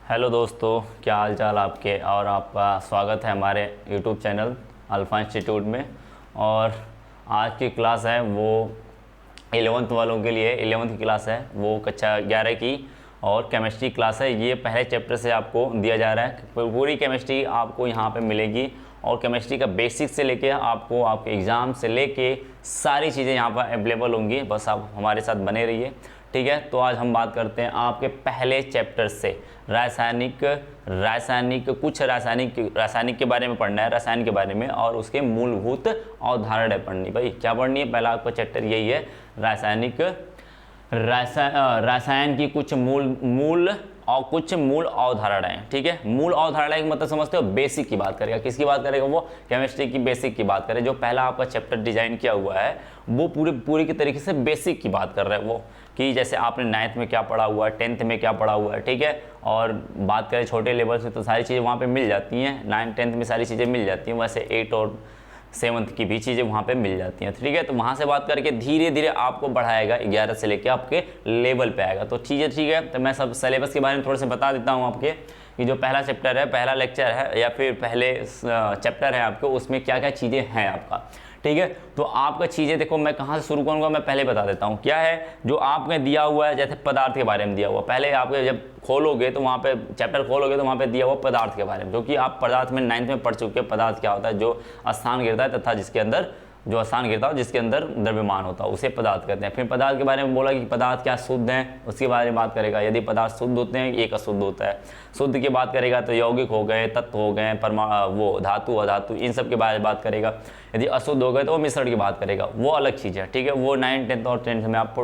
Hello दोस्तों, क्या हाल चाल आपके। और आपका स्वागत है हमारे यूट्यूब चैनल अल्फ़ा इंस्टीट्यूट में। और आज की क्लास है वो 11th वालों के लिए 11th की क्लास है, वो कक्षा 11 की और केमिस्ट्री क्लास है। ये पहले चैप्टर से आपको दिया जा रहा है, पूरी केमिस्ट्री आपको यहाँ पे मिलेगी। और केमिस्ट्री का बेसिक से लेके आपको आपके एग्ज़ाम से लेके सारी चीज़ें यहाँ पर अवेलेबल होंगी। बस आप हमारे साथ बने रहिए, ठीक है। तो आज हम बात करते हैं आपके पहले चैप्टर से रासायनिक के बारे में पढ़ना है, रसायन के बारे में, और उसके मूलभूत अवधारणाएं पढ़नी। भाई क्या पढ़नी है, पहला आपका चैप्टर यही है, रसायन की कुछ मूल अवधारणाएं। ठीक है, मूल अवधारणाएं का मतलब समझते हो, बेसिक की बात करेगा। किसकी बात करेगा वो, केमिस्ट्री की बेसिक की बात करें। जो पहला आपका चैप्टर डिजाइन किया हुआ है वो पूरी की तरीके से बेसिक की बात कर रहा है वो, कि जैसे आपने 9th में क्या पढ़ा हुआ है, 10th में क्या पढ़ा हुआ है, ठीक है। और बात करें छोटे लेवल से तो सारी चीज़ें वहाँ पे मिल जाती हैं, 9th 10th में सारी चीज़ें मिल जाती हैं। वैसे 8 और 7th की भी चीज़ें वहाँ पे मिल जाती हैं, ठीक है। तो वहाँ से बात करके धीरे धीरे आपको बढ़ाएगा, 11 से लेके आपके लेवल पे आएगा। तो चीज़ें ठीक है। तो मैं सब सिलेबस के बारे में थोड़े से बता देता हूँ आपके, कि जो पहला चैप्टर है, पहला लेक्चर है या फिर पहले चैप्टर है आपको, उसमें क्या क्या चीज़ें हैं आपका, ठीक है। तो आपका चीज़ें देखो, मैं कहाँ से शुरू करूँगा, मैं पहले बता देता हूँ क्या है जो आपने दिया हुआ है। जैसे पदार्थ के बारे में दिया हुआ, पहले आपके जब खोलोगे तो वहाँ पे चैप्टर खोलोगे तो वहाँ पे दिया हुआ पदार्थ के बारे में, जो कि आप पदार्थ में 9th में पढ़ चुके हैं। पदार्थ क्या होता है, जो स्थान गिरता है तथा जिसके अंदर जो स्थान गिरता हो, जिसके अंदर द्रव्यमान होता है, उसे पदार्थ कहते हैं। फिर पदार्थ के बारे में बोला कि पदार्थ क्या शुद्ध हैं, उसके बारे में बात करेगा। यदि पदार्थ शुद्ध होते हैं, एक अशुद्ध होता है। शुद्ध की बात करेगा तो यौगिक हो गए, तत्व हो गए, वो धातु अधातु, इन सब के बारे में बात करेगा। यदि अशुद्ध हो गए तो वो मिश्रण की बात करेगा, वो अलग चीज़ है, ठीक है। वो 9th 10th और 10th में आप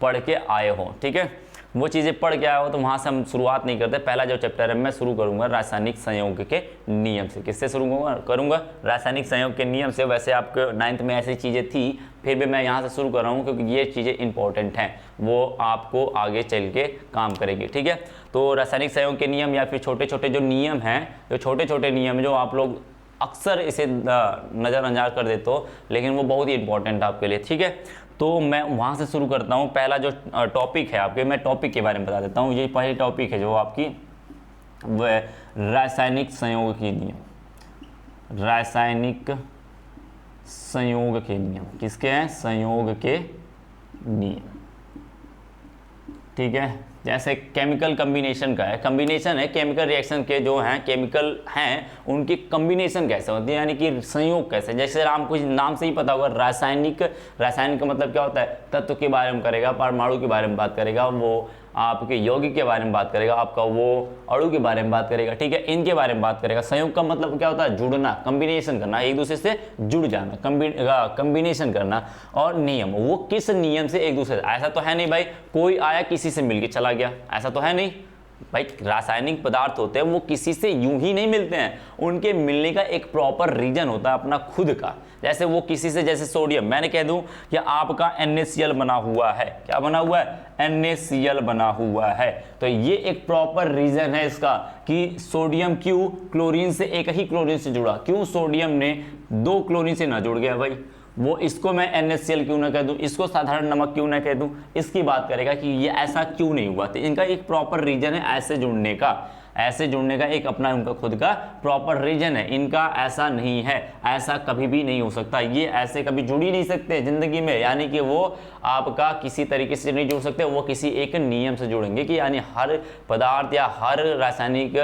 पढ़ के आए हो, ठीक है। वो चीज़ें पढ़ के आए हो, तो वहाँ से हम शुरुआत नहीं करते। पहला जो चैप्टर है मैं शुरू करूँगा रासायनिक संयोग के नियम से। किससे शुरू करूँगा, रासायनिक संयोग के नियम से। वैसे आपके 9th में ऐसी चीज़ें थी, फिर भी मैं यहाँ से शुरू कर रहा हूँ क्योंकि ये चीज़ें इंपॉर्टेंट हैं, वो आपको आगे चल के काम करेगी, ठीक है। तो रासायनिक संयोग के नियम या फिर छोटे छोटे जो नियम हैं, जो छोटे छोटे नियम जो आप लोग अक्सर इसे नज़रअंदाज कर देते हो, लेकिन वो बहुत ही इंपॉर्टेंट है आपके लिए, ठीक है। तो मैं वहाँ से शुरू करता हूँ। पहला जो टॉपिक है आपके, मैं टॉपिक के बारे में बता देता हूँ। ये पहली टॉपिक है जो आपकी वह रासायनिक संयोग के नियम। रासायनिक संयोग के नियम किसके हैं, संयोग के नियम, ठीक है। जैसे केमिकल कम्बिनेशन का है, कम्बिनेशन है केमिकल रिएक्शन के, जो हैं केमिकल हैं उनकी कम्बिनेशन कैसे होती है, यानी कि संयोग कैसे। जैसे आपको नाम से ही पता होगा, रासायनिक का मतलब क्या होता है, तत्व के बारे में करेगा, परमाणु के बारे में बात करेगा, वो आपके यौगिक के बारे में बात करेगा, आपका वो अणु के बारे में बात करेगा, ठीक है, इनके बारे में बात करेगा। संयोग का मतलब क्या होता है, जुड़ना, कम्बिनेशन करना, एक दूसरे से जुड़ जाना, कम्बिनेशन करना। और नियम, वो किस नियम से एक दूसरे से, ऐसा तो है नहीं भाई कोई आया किसी से मिलके चला गया, ऐसा तो है नहीं भाई। रासायनिक पदार्थ होते हैं वो किसी से यूं ही नहीं मिलते हैं, उनके मिलने का एक प्रॉपर रीजन होता है अपना खुद का। जैसे वो किसी से, जैसे सोडियम, मैंने कह दूं कि आपका NaCl बना हुआ है, क्या बना हुआ है, NaCl बना हुआ है, तो ये एक प्रॉपर रीजन है इसका कि सोडियम क्यों क्लोरीन से, एक ही क्लोरीन से जुड़ा, क्यों सोडियम ने 2 क्लोरीन से ना जुड़ गया भाई। वो इसको मैं NaCl क्यों ना कह दूं, इसको साधारण नमक क्यों ना कह दूं, इसकी बात करेगा कि ये ऐसा क्यों नहीं हुआ। तो इनका एक प्रॉपर रीजन है ऐसे जुड़ने का एक अपना उनका खुद का प्रॉपर रीजन है। इनका ऐसा नहीं है, ऐसा कभी भी नहीं हो सकता, ये ऐसे कभी जुड़ ही नहीं सकते जिंदगी में, यानी कि वो आपका किसी तरीके से नहीं जुड़ सकते, वो किसी एक नियम से जुड़ेंगे, कि यानी हर पदार्थ या हर रासायनिक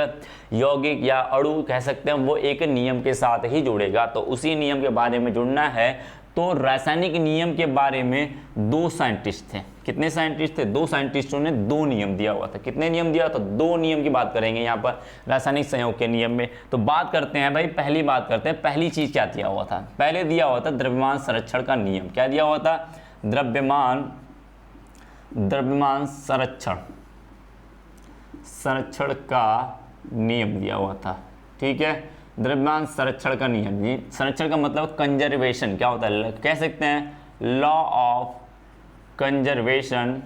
यौगिक या अणु कह सकते हैं, वो एक नियम के साथ ही जुड़ेगा। तो उसी नियम के बारे में जुड़ना है। तो रासायनिक नियम के बारे में 2 साइंटिस्ट थे। कितने साइंटिस्ट थे, 2 साइंटिस्टों ने 2 नियम दिया हुआ था। कितने नियम दिया, तो 2 नियम की बात करेंगे यहाँ पर रासायनिक संयोग के नियम में। तो बात करते हैं भाई, पहली बात करते हैं, पहली चीज क्या दिया हुआ था। पहले दिया हुआ था द्रव्यमान संरक्षण का नियम। क्या दिया हुआ था, द्रव्यमान संरक्षण का नियम दिया हुआ था, ठीक है। द्रव्यमान संरक्षण का नियम, ये संरक्षण का मतलब कंजर्वेशन, क्या होता है, कह सकते हैं law of conservation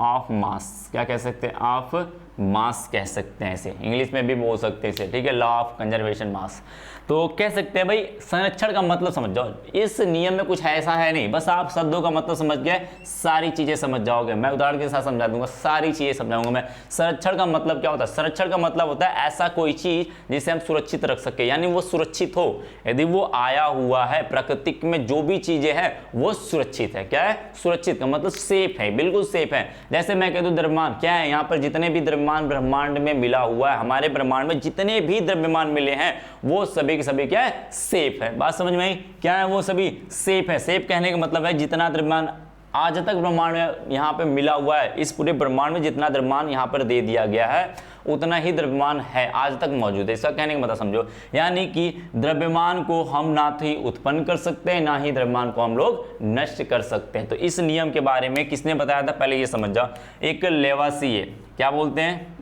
of mass, क्या कह सकते हैं, ऑफ मास कह सकते हैं इसे, इंग्लिश में भी बोल सकते हैं इसे, ठीक है, लॉ ऑफ कंजर्वेशन मास। तो कह सकते हैं भाई संरक्षण का मतलब समझ जाओ, इस नियम में कुछ ऐसा है नहीं, बस आप शब्दों का मतलब समझ गए सारी चीजें समझ जाओगे। मैं उदाहरण के साथ समझा दूंगा, सारी चीजें समझाऊंगा मैं। संरक्षण का मतलब क्या होता है? संरक्षण का मतलब होता है ऐसा कोई चीज जिसे हम सुरक्षित रख सके, यानी वो सुरक्षित हो। यदि वो आया हुआ है, प्राकृतिक में जो भी चीजें हैं वो सुरक्षित है। क्या है? सुरक्षित का मतलब सेफ है, बिल्कुल सेफ है। जैसे मैं कह दूं द्रव्यमान, क्या है? यहाँ पर जितने भी द्रव्यमान ब्रह्मांड में मिला हुआ है, हमारे ब्रह्मांड में जितने भी द्रव्यमान मिले हैं वो सभी के सभी क्या है? सेफ है। बात समझ में आई? क्या है? वो सभी सेफ है। सेफ कहने का मतलब है जितना द्रव्यमान आज तक ब्रह्मांड में यहाँ पे मिला हुआ है, इस पूरे ब्रह्मांड में जितना द्रव्यमान यहाँ पर दे दिया गया है उतना ही द्रव्यमान है, आज तक मौजूद है। इसका कहने का मतलब समझो, यानी कि द्रव्यमान को हम ना तो ही उत्पन्न कर सकते हैं, ना ही द्रव्यमान को हम लोग नष्ट कर सकते हैं। तो इस नियम के बारे में किसने बताया था? पहले ये समझ जाओ, एक लेवासिए, क्या बोलते हैं?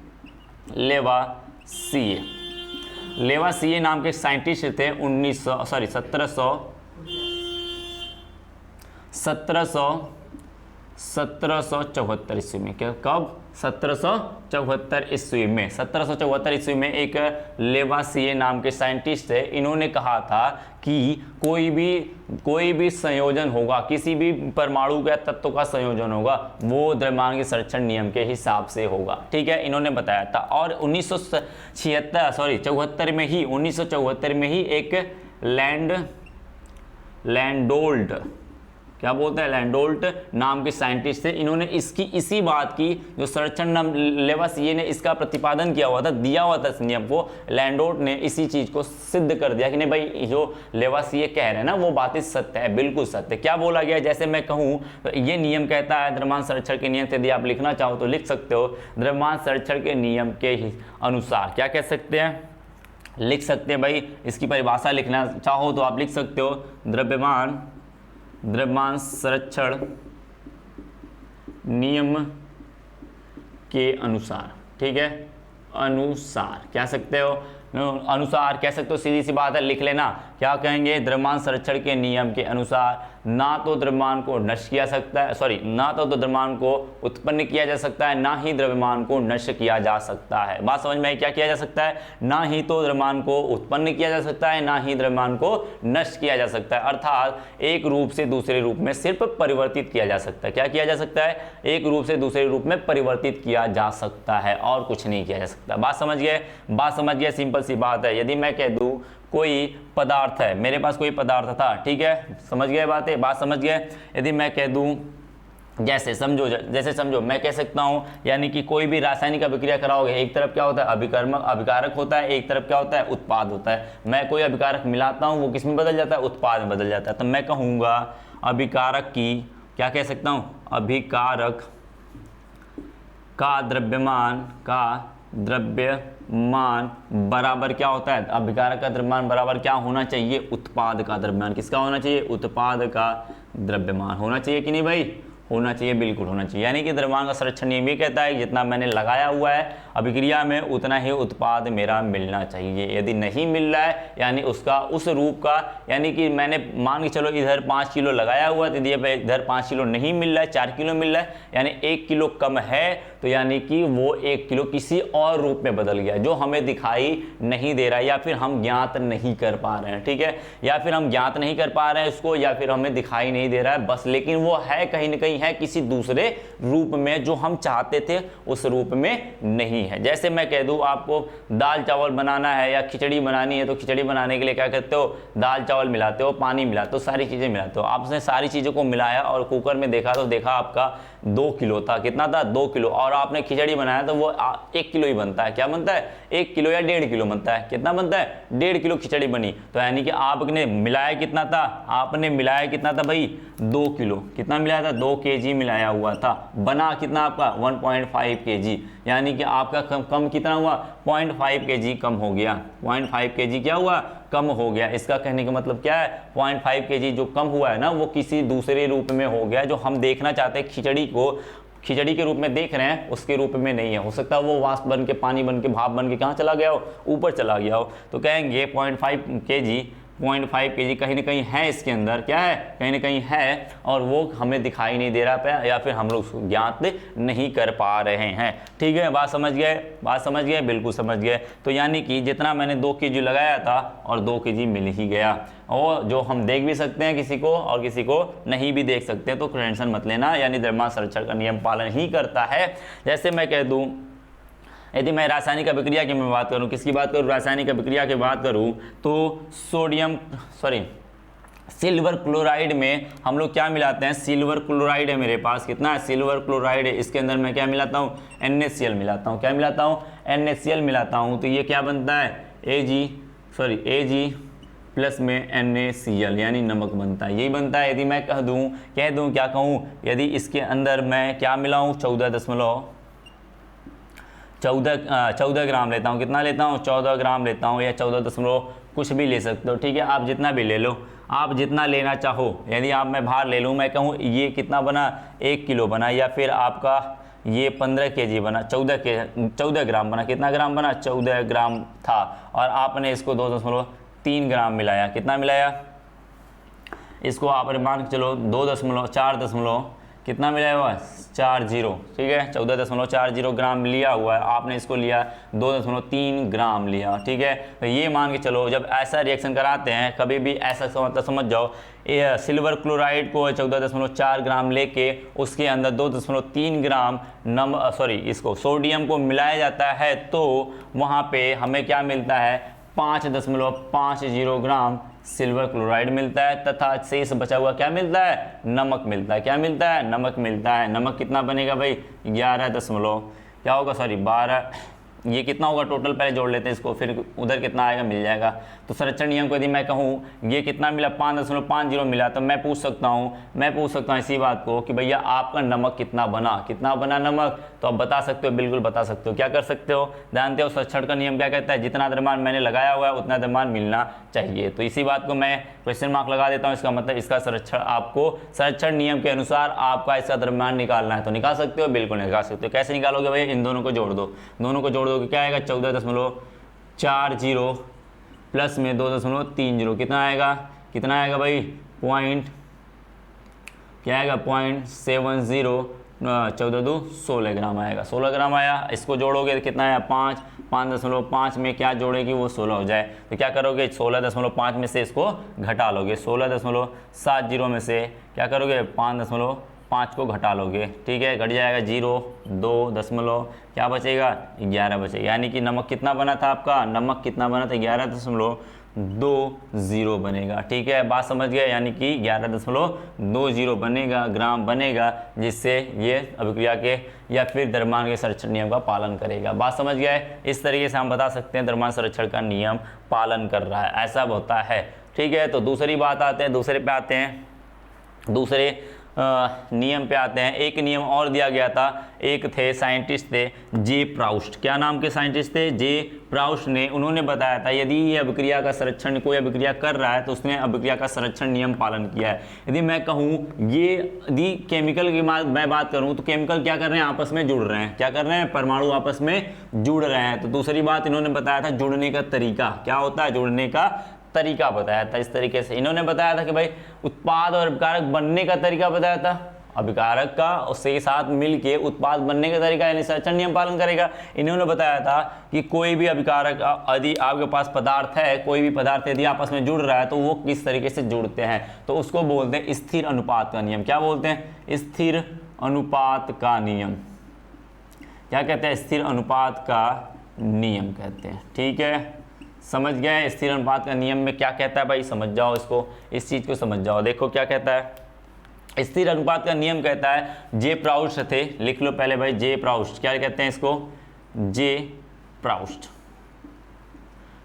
लेवासिए। लेवासिए नाम के साइंटिस्ट थे 1774 ईस्वी में। क्या? कब? 1774 ईस्वी में। 1774 ईस्वी में एक लेवासिए नाम के साइंटिस्ट थे, इन्होंने कहा था कि कोई भी संयोजन होगा, किसी भी परमाणु के तत्व का संयोजन होगा, वो द्रव्यमान के संरक्षण नियम के हिसाब से होगा। ठीक है, इन्होंने बताया था। और 1974 में ही एक लैंडोल्ट, क्या बोलते हैं? लैंडोल्ट नाम के साइंटिस्ट थे, इन्होंने इसी बात की जो संरक्षण नाम लेवासिए ने इसका प्रतिपादन किया हुआ था, दिया हुआ था इस नियम को, लैंडोल्ट ने इसी चीज को सिद्ध कर दिया कि नहीं भाई जो लेवासिए कह रहे हैं ना वो बात सत्य है, बिल्कुल सत्य। क्या बोला गया? जैसे मैं कहूँ तो ये नियम कहता है द्रव्यमान संरक्षण के नियम से, यदि आप लिखना चाहो तो लिख सकते हो, द्रव्यमान संरक्षण के नियम के अनुसार क्या कह सकते हैं? लिख सकते हैं भाई, इसकी परिभाषा लिखना चाहो तो आप लिख सकते हो, द्रव्यमान संरक्षण नियम के अनुसार। ठीक है, अनुसार कह सकते हो, अनुसार कह सकते हो, सीधी सी बात है, लिख लेना। क्या कहेंगे? द्रव्यमान संरक्षण के नियम के अनुसार ना तो द्रव्यमान को नष्ट किया सकता है, ना तो द्रव्यमान को उत्पन्न किया जा सकता है, ना ही द्रव्यमान को नष्ट किया जा सकता है। बात समझ में आई? क्या किया जा सकता है? ना ही तो द्रव्यमान को उत्पन्न किया जा सकता है, ना ही द्रव्यमान को नष्ट किया जा सकता है। अर्थात एक रूप से दूसरे रूप में सिर्फ परिवर्तित किया जा सकता है। क्या किया जा सकता है? एक रूप से दूसरे रूप में परिवर्तित किया जा सकता है, और कुछ नहीं किया जा सकता। बात समझ गए? बात समझ गए? सिंपल सी बात है। यदि मैं कह दूं कोई पदार्थ है, मेरे पास कोई पदार्थ था, ठीक है, समझ गए बातें? बात समझ गए? यदि मैं कह दूं, जैसे समझो मैं कह सकता हूं, यानी कि कोई भी रासायनिक अभिक्रिया कराओगे, एक तरफ क्या होता है? अभिकारक होता है, एक तरफ क्या होता है? उत्पाद होता है। मैं कोई अभिकारक मिलाता हूं, वो किस में बदल जाता है? उत्पाद में बदल जाता है। तो मैं कहूँगा अभिकारक की, क्या कह सकता हूँ? अभिकारक का द्रव्यमान बराबर क्या होता है? अभिकारक का द्रव्यमान बराबर क्या होना चाहिए? उत्पाद का द्रव्यमान। किसका होना चाहिए? उत्पाद का द्रव्यमान होना चाहिए कि नहीं भाई? होना चाहिए, बिल्कुल होना चाहिए। यानी कि द्रव्यमान का संरक्षण नियम ये कहता है कि जितना मैंने लगाया हुआ है अभिक्रिया में उतना ही उत्पाद मेरा मिलना चाहिए। यदि नहीं मिल रहा है, यानी उसका उस रूप का, यानी कि मैंने मान के चलो इधर 5 किलो लगाया हुआ है, यदि इधर 5 किलो नहीं मिल रहा है, 4 किलो मिल रहा है, यानी 1 किलो कम है, तो यानी कि वो 1 किलो किसी और रूप में बदल गया जो हमें दिखाई नहीं दे रहा है, या फिर हम ज्ञात नहीं कर पा रहे हैं। ठीक है, या फिर हम ज्ञात नहीं कर पा रहे हैं उसको, या फिर हमें दिखाई नहीं दे रहा है बस, लेकिन वो है कहीं ना कहीं है किसी दूसरे रूप में, जो हम चाहते थे उस रूप में नहीं है। जैसे मैं कह दूं आपको दाल चावल बनाना है या खिचड़ी बनानी है, तो खिचड़ी बनाने के लिए क्या करते हो? दाल चावल मिलाते हो, पानी मिलाते हो, सारी चीजें मिलाते हो। आपने सारी चीजों को मिलाया और कुकर में देखा तो देखा आपका 2 किलो था। कितना था? 2 किलो। और आपने खिचड़ी बनाया तो वो 1 किलो ही बनता है। क्या बनता है? 1 किलो या 1.5 किलो बनता है। कितना बनता है? 1.5 किलो खिचड़ी बनी। तो यानी कि आपने मिलाया कितना था? आपने मिलाया कितना था भाई? 2 किलो। कितना मिलाया था? 2 kg मिलाया हुआ था। बना कितना आपका? 1.5 kg। यानी कि आपका कम कितना हुआ? 0.5 kg कम हो गया। 0.5 kg क्या हुआ? कम हो गया। इसका कहने का मतलब क्या है? 0.5 kg जो कम हुआ है ना, वो किसी दूसरे रूप में हो गया। जो हम देखना चाहते हैं खिचड़ी को, खिचड़ी के रूप में देख रहे हैं, उसके रूप में नहीं है। हो सकता है वो वाष्प बन के, पानी बन के, भाप बन के कहाँ चला गया हो? ऊपर चला गया हो। तो कहेंगे 0.5 kg 0.5 kg कहीं ना कहीं है इसके अंदर, क्या है, कहीं ना कहीं है, और वो हमें दिखाई नहीं दे रहा है या फिर हम लोग उसको ज्ञात नहीं कर पा रहे हैं। ठीक है, बात समझ गए, बात समझ गए, बिल्कुल समझ गए। तो यानी कि जितना मैंने 2 kg लगाया था और 2 kg मिल ही गया, और जो हम देख भी सकते हैं किसी को और किसी को नहीं भी देख सकते हैं, तो टेंशन मत लेना, यानी द्रव्यमान संरक्षण का नियम पालन ही करता है। जैसे मैं कह दूं, यदि मैं रासायनिक अभिक्रिया की मैं बात करूं, किसकी बात करूं, रासायनिक अभिक्रिया की बात करूं, तो सिल्वर क्लोराइड में हम लोग क्या मिलाते हैं, सिल्वर क्लोराइड है मेरे पास, कितना है, सिल्वर क्लोराइड है, इसके अंदर मैं क्या मिलाता हूँ, NaCl मिलाता हूँ, क्या मिलाता हूँ, NaCl मिलाता हूँ। तो ये क्या बनता है, Ag प्लस में NaCl यानी नमक बनता है, यही बनता है। यदि मैं कह दूं क्या कहूँ, यदि इसके अंदर मैं क्या मिलाऊं, 14 ग्राम लेता हूँ, कितना लेता हूँ, 14 ग्राम लेता हूँ, या 14 कुछ भी ले सकते हो, ठीक है, आप जितना भी ले लो, आप जितना लेना चाहो। यदि आप मैं भार ले लूँ, मैं कहूँ ये कितना बना, 1 किलो बना, या फिर आपका ये 15 kg बना, 14 ग्राम बना, कितना ग्राम बना, 14 ग्राम था, और आपने इसको 2.3 ग्राम मिलाया, कितना मिलाया, इसको आपने मान के चलो 2.4 कितना मिलाया हुआ है, 40, ठीक है, 14.40 ग्राम लिया हुआ है, आपने इसको लिया 2.3 ग्राम लिया, ठीक है। तो ये मान के चलो, जब ऐसा रिएक्शन कराते हैं कभी भी ऐसा समझ जाओ, सिल्वर क्लोराइड को 14.4 ग्राम लेके उसके अंदर 2.3 ग्राम इसको सोडियम को मिलाया जाता है, तो वहाँ पे हमें क्या मिलता है, 5.50 ग्राम सिल्वर क्लोराइड मिलता है, तथा शेष बचा हुआ क्या मिलता है, नमक मिलता है, क्या मिलता है, नमक मिलता है। नमक कितना बनेगा भाई, 12, ये कितना होगा टोटल, पहले जोड़ लेते हैं इसको, फिर उधर कितना आएगा मिल जाएगा। तो संरक्षण नियम को यदि मैं कहूँ ये कितना मिला, 5.50 मिला, तो मैं पूछ सकता हूँ इसी बात को कि भैया आपका नमक कितना बना नमक, तो आप बता सकते हो, बिल्कुल बता सकते हो। क्या कर सकते हो, जानते हो संरक्षण का नियम क्या कहता है, जितना द्रव्यमान मैंने लगाया हुआ है उतना द्रव्यमान मिलना चाहिए। तो इसी बात को मैं क्वेश्चन मार्क लगा देता हूँ, इसका मतलब इसका संरक्षण नियम के अनुसार आपका इसका द्रव्यमान निकालना है, तो निकाल सकते हो, बिल्कुल निकाल सकते हो। कैसे निकालोगे भाई, इन दोनों को जोड़ दो, क्या आएगा, 14.40 प्लस में 2.30, कितना आएगा भाई, क्या आएगा, 0.70, 14 16 ग्राम आएगा, 16 ग्राम आया। इसको जोड़ोगे तो कितना आया, 5.5 में क्या जोड़ेगी वो 16 हो जाए, तो क्या करोगे, 16.5 में से इसको घटा लोगे, 16.70 में से क्या करोगे, 5 को घटा लोगे, ठीक है, घट जाएगा 0, 2 क्या बचेगा, 11 बचेगा। यानी कि नमक कितना बना था आपका, 11.20 बनेगा, ठीक है, बात समझ गए, यानी कि 11.20 बनेगा, ग्राम बनेगा, जिससे ये अभिक्रिया के या फिर द्रव्यमान के संरक्षण नियम का पालन करेगा। बात समझ गए, इस तरीके से हम बता सकते हैं द्रव्यमान संरक्षण का नियम पालन कर रहा है, ऐसा होता है, ठीक है। तो दूसरी बात आते हैं, दूसरे नियम पे आते हैं। एक नियम और दिया गया था, एक थे साइंटिस्ट थे जे प्राउस्ट, क्या नाम के साइंटिस्ट थे, जे प्राउस्ट ने, उन्होंने बताया था यदि ये अभिक्रिया का संरक्षण, कोई अभिक्रिया कर रहा है तो उसने अभिक्रिया का संरक्षण नियम पालन किया है। यदि मैं कहूँ यदि केमिकल की मैं बात करूँ तो केमिकल क्या कर रहे हैं, आपस में जुड़ रहे हैं, क्या कर रहे हैं, परमाणु आपस में जुड़ रहे हैं। तो दूसरी बात इन्होंने बताया था जुड़ने का तरीका, क्या होता है, जुड़ने का तरीका बताया था। इस तरीके से इन्होंने बताया था कि भाई उत्पाद और अभिकारक बनने का तरीका बताया था, अभिकारक का उसके साथ मिलके उत्पाद बनने का तरीका, यानी संरक्षण नियम पालन करेगा। इन्होंने बताया था कि कोई भी अभिकारक यदि आपके पास पदार्थ है, कोई भी पदार्थ यदि आपस में जुड़ रहा है तो वो किस तरीके से जुड़ते हैं, तो उसको बोलते हैं स्थिर अनुपात का नियम। क्या बोलते हैं, स्थिर अनुपात का नियम। क्या कहते हैं, स्थिर अनुपात का नियम कहते हैं, ठीक है, समझ गए। स्थिर अनुपात का नियम में क्या कहता है भाई, समझ जाओ इसको, इस चीज को समझ जाओ। देखो क्या कहता है, स्थिर अनुपात का नियम कहता है, जे प्राउस्ट थे, लिख लो पहले भाई, जे प्राउस्ट, क्या कहते हैं इसको, जे प्राउस्ट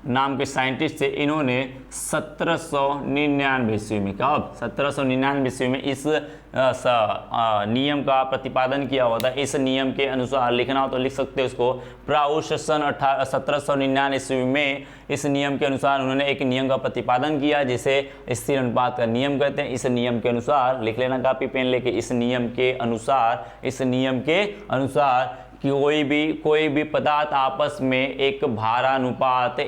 नाम के साइंटिस्ट थे। इन्होंने 1799 ईस्वी में, कब, 1799 ईस्वी में इस नियम का प्रतिपादन किया हुआ था। इस नियम के अनुसार लिखना हो तो लिख सकते हो इसको, प्राउस्ट सन 1799 ईस्वी में इस नियम के अनुसार उन्होंने एक नियम का प्रतिपादन किया जिसे स्थिर अनुपात का नियम कहते हैं। इस नियम के अनुसार लिख लेना कापी पेन लेके, इस नियम के अनुसार कोई भी पदार्थ आपस में एक भारानुपात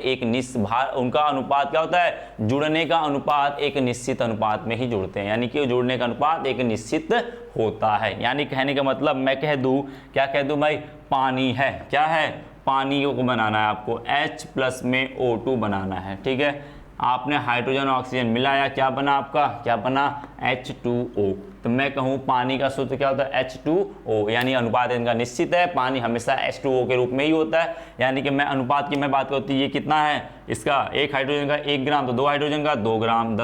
उनका अनुपात क्या होता है, जुड़ने का अनुपात एक निश्चित अनुपात में ही जुड़ते हैं, यानी कि जुड़ने का अनुपात एक निश्चित होता है। यानी कहने का मतलब मैं कह दूं, क्या कह दूं भाई, पानी है, क्या है, पानी को बनाना है आपको, H+ में O2 बनाना है, ठीक है। आपने हाइड्रोजन और ऑक्सीजन मिलाया, क्या बना आपका, क्या बना, H2O। तो मैं कहूँ पानी का सूत्र क्या होता है, H2O, यानी अनुपात इनका निश्चित है, पानी हमेशा H2O के रूप में ही होता है। यानी कि मैं अनुपात की मैं बात करती हूँ, ये कितना है इसका, एक हाइड्रोजन का 1 ग्राम, तो 2 हाइड्रोजन का 2 ग्राम,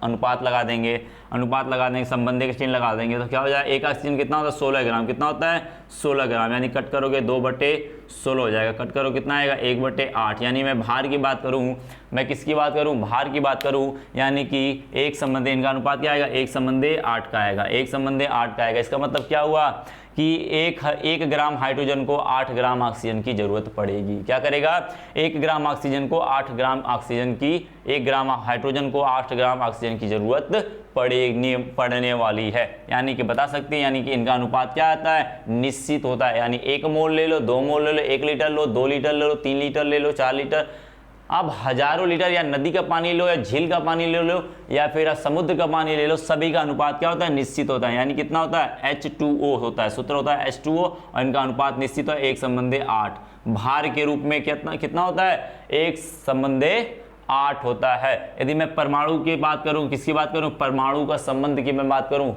अनुपात लगा देंगे, संबंधी का चिन्ह लगा देंगे, तो क्या हो जाएगा, एक ऑक्सीजन कितना होता है, 16 ग्राम, कितना होता है, 16 ग्राम, यानी कट करोगे 2/16 हो जाएगा, कट करो कितना आएगा, 1/8। यानी मैं भार की बात करूँ, मैं किसकी बात करूँ, भार की बात करूँ, यानी कि एक संबंधी, इनका अनुपात क्या आएगा, 1:8 का आएगा, 1:8 का आएगा। इसका मतलब क्या हुआ कि एक ग्राम हाइड्रोजन को 8 ग्राम ऑक्सीजन की जरूरत पड़ेगी। क्या करेगा, 1 ग्राम ऑक्सीजन को 8 ग्राम ऑक्सीजन की, 1 ग्राम हाइड्रोजन को 8 ग्राम ऑक्सीजन की जरूरत पड़ने वाली है। यानी कि बता सकते हैं, यानी कि इनका अनुपात क्या आता है, निश्चित होता है। यानी 1 मोल ले लो, 2 मोल ले लो, 1 लीटर लो, 2 लीटर ले लो, 3 लीटर ले लो, 4 लीटर, अब हजारों लीटर, या नदी का पानी लो, या झील का पानी ले लो, या फिर समुद्र का पानी ले लो, सभी का अनुपात क्या होता है, निश्चित होता है। यानी कितना होता है, H2O होता है, सूत्र होता है H2O, और इनका अनुपात निश्चित है 1:8। भार के रूप में कितना होता है, 1:8 होता है। यदि मैं परमाणु की बात करूं, किसकी बात करूं, परमाणु का संबंध की मैं बात करूं,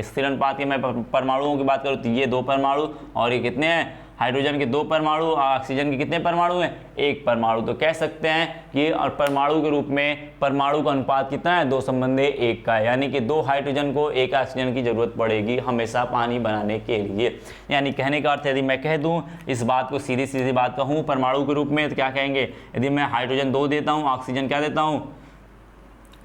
स्थिर अनुपात की मैं परमाणुओं की बात करूं, तो ये 2 परमाणु, और ये कितने हैं, हाइड्रोजन के 2 परमाणु, ऑक्सीजन के कितने परमाणु हैं, 1 परमाणु। तो कह सकते हैं कि और परमाणु के रूप में परमाणु का अनुपात कितना है, 2:1 का है। यानी कि 2 हाइड्रोजन को 1 ऑक्सीजन की जरूरत पड़ेगी हमेशा पानी बनाने के लिए। यानी कहने का अर्थ, यदि मैं कह दूं इस बात को, सीधी सीधी बात कहूं परमाणु के रूप में, तो क्या कहेंगे, यदि मैं हाइड्रोजन 2 देता हूं, ऑक्सीजन क्या देता हूं,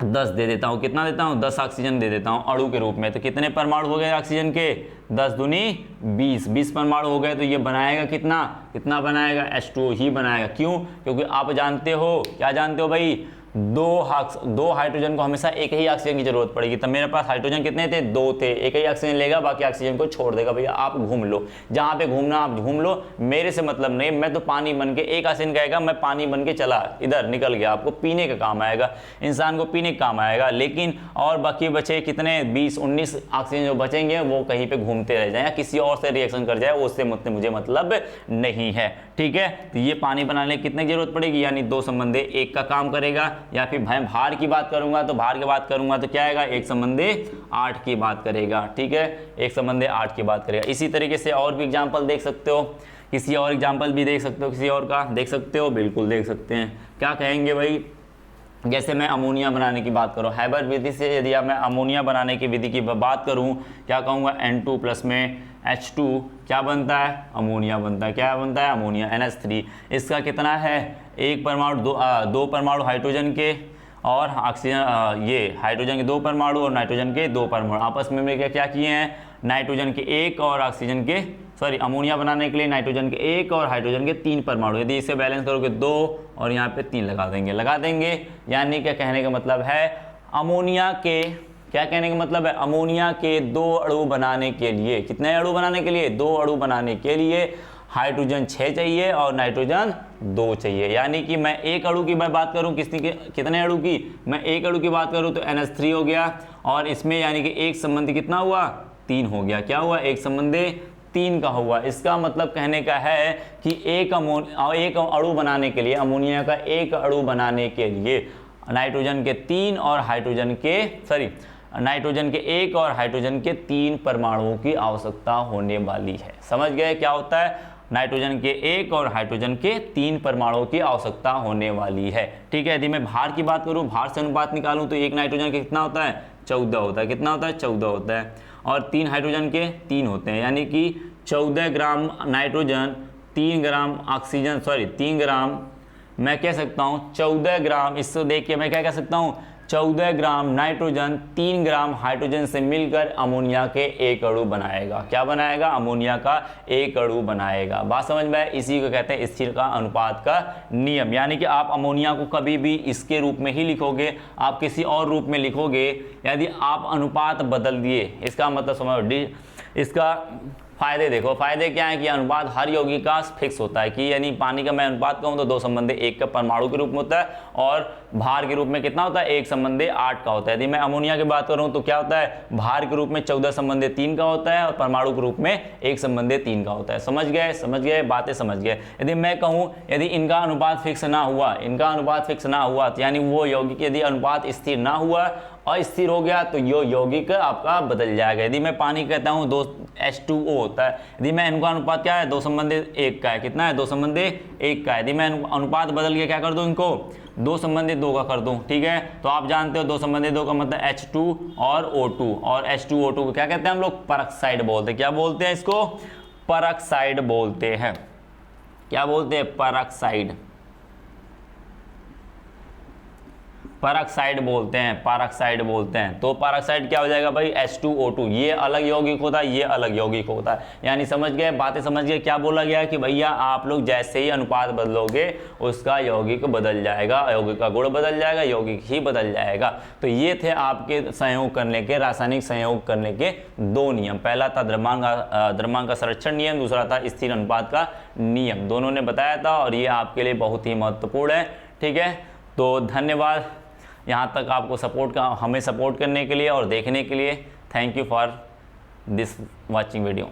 10 दे देता हूँ, कितना देता हूँ, 10 ऑक्सीजन दे देता हूँ अणु के रूप में, तो कितने परमाणु हो गए ऑक्सीजन के, 10 दूनी 20 परमाणु हो गए। तो ये बनाएगा कितना बनाएगा, H2O ही बनाएगा। क्यों, क्योंकि आप जानते हो, क्या जानते हो भाई, 2 हाइड्रोजन को हमेशा एक ही ऑक्सीजन की जरूरत पड़ेगी। तब मेरे पास हाइड्रोजन कितने थे, 2 थे, एक ही ऑक्सीजन लेगा, बाकी ऑक्सीजन को छोड़ देगा। भैया आप घूम लो, जहाँ पे घूमना आप घूम लो, मेरे से मतलब नहीं। मैं तो पानी बन के, एक ऑक्सीजन कहेगा मैं पानी बन के चला, इधर निकल गया, आपको पीने का काम आएगा, इंसान को पीने का काम आएगा। लेकिन और बाकी बचे कितने, 20-19 ऑक्सीजन जो बचेंगे वो कहीं पे घूमते रह जाए या किसी और से रिएक्शन कर जाए, उससे मुझे मतलब नहीं है, ठीक है। तो ये पानी बनाने की कितने की जरूरत पड़ेगी, यानी 2:1 का काम करेगा। या फिर भार की बात करूंगा, तो भार की बात करूंगा तो क्या आएगा, 1:8 की बात करेगा, ठीक है, 1:8 की बात करेगा। इसी तरीके से और भी एग्जाम्पल देख सकते हो, किसी और एग्जाम्पल भी देख सकते हो, किसी और का देख सकते हो, बिल्कुल देख सकते हैं। क्या कहेंगे भाई, जैसे मैं अमोनिया बनाने की बात करूँ, हैबर विधि से यदि मैं अमोनिया बनाने की विधि की बात करूँ, क्या कहूँगा, N2+ में H2 क्या बनता है, अमोनिया बनता है। क्या बनता है, अमोनिया, NH3। इसका कितना है, 1 परमाणु, 2 परमाणु हाइड्रोजन के और ऑक्सीजन, ये हाइड्रोजन के 2 परमाणु और नाइट्रोजन के 2 परमाणु आपस में क्या किए हैं, नाइट्रोजन के 1 और ऑक्सीजन के, अमोनिया बनाने के लिए नाइट्रोजन के 1 और हाइड्रोजन के 3 परमाणु। यदि इसे बैलेंस करोगे 2 और यहाँ पे 3 लगा देंगे। यानी क्या कहने का मतलब है, अमोनिया के, क्या कहने का मतलब है, अमोनिया के 2 अणु बनाने के लिए, कितने अणु बनाने के लिए, 2 अणु बनाने के लिए हाइड्रोजन 6 चाहिए और नाइट्रोजन 2 चाहिए। यानी कि मैं एक अणु की बात करूं, कितने अणु की, मैं एक अणु की बात करूं तो NH3 हो गया, और इसमें यानी कि एक संबंधी कितना हुआ, 3 हो गया। क्या हुआ, एक संबंधी 3 का हुआ। इसका मतलब कहने का है कि एक अणु बनाने के लिए, अमोनिया का एक अणु बनाने के लिए नाइट्रोजन के 3 और नाइट्रोजन के 1 और हाइड्रोजन के 3 परमाणुओं की आवश्यकता होने वाली है। समझ गए क्या होता है, नाइट्रोजन के 1 और हाइड्रोजन के 3 परमाणुओं की आवश्यकता होने वाली है, ठीक है। यदि मैं भार की बात करूं, भार से अनुपात निकालूं, तो 1 नाइट्रोजन के कितना होता है, 14 होता है। कितना होता है, 14 होता है। और 3 हाइड्रोजन के 3 होते हैं, यानी कि 14 ग्राम नाइट्रोजन, 3 ग्राम ऑक्सीजन, 3 ग्राम, मैं कह सकता हूँ 14 ग्राम, इसको देख के मैं क्या कह सकता हूँ, 14 ग्राम नाइट्रोजन 3 ग्राम हाइड्रोजन से मिलकर अमोनिया के एक अणु बनाएगा। क्या बनाएगा, अमोनिया का एक अणु बनाएगा। बात समझ में आए, इसी को कहते हैं स्थिर का अनुपात का नियम। यानी कि आप अमोनिया को कभी भी इसके रूप में ही लिखोगे, आप किसी और रूप में लिखोगे यदि आप अनुपात बदल दिए। इसका मतलब समझो, इसका फायदे देखो, फायदे क्या है कि अनुपात हर यौगिक का फिक्स होता है, कि यानी पानी का मैं अनुपात कहूँ तो 2:1 का परमाणु के रूप में होता है, और भार के रूप में कितना होता है 1:8 का होता है। यदि मैं अमोनिया की बात करूँ तो क्या होता है, भार के रूप में 14:3 का होता है और परमाणु के रूप में 1:3 का होता है। समझ गए, बातें समझ गए। यदि मैं कहूँ यदि इनका अनुपात फिक्स ना हुआ, तो यानी वो यौगिक यदि अनुपात स्थिर ना हुआ, अस्थिर हो गया, तो यो यौगिक आपका बदल जाएगा। यदि मैं पानी कहता हूँ H2O होता है, यदि मैं इनका अनुपात क्या है 2:1 का है, कितना है 2:1 का है। यदि मैं अनुपात बदल के क्या कर दूँ, इनको 2:2 का कर दूँ, ठीक है। तो आप जानते हो 2:2 का मतलब H2 और O2, और H2O2 को क्या कहते हैं हम लोग, परऑक्साइड बोलते हैं। क्या बोलते हैं इसको, परऑक्साइड बोलते हैं। क्या बोलते हैं, परऑक्साइड बोलते हैं। तो परऑक्साइड क्या हो जाएगा भाई, H2O2। ये अलग यौगिक होता है, ये अलग यौगिक होता है। यानी समझ गए, बातें समझ गए। क्या बोला गया कि भैया आप लोग जैसे ही अनुपात बदलोगे उसका यौगिक बदल जाएगा, यौगिक का गुण बदल जाएगा, यौगिक ही बदल जाएगा। तो ये थे आपके संयोग करने के, रासायनिक संयोग करने के 2 नियम। पहला था द्रव्यमान का संरक्षण नियम, दूसरा था स्थिर अनुपात का नियम। दोनों ने बताया था और ये आपके लिए बहुत ही महत्वपूर्ण है, ठीक है। तो धन्यवाद यहाँ तक आपको हमें सपोर्ट करने के लिए और देखने के लिए। Thank you for this watching video.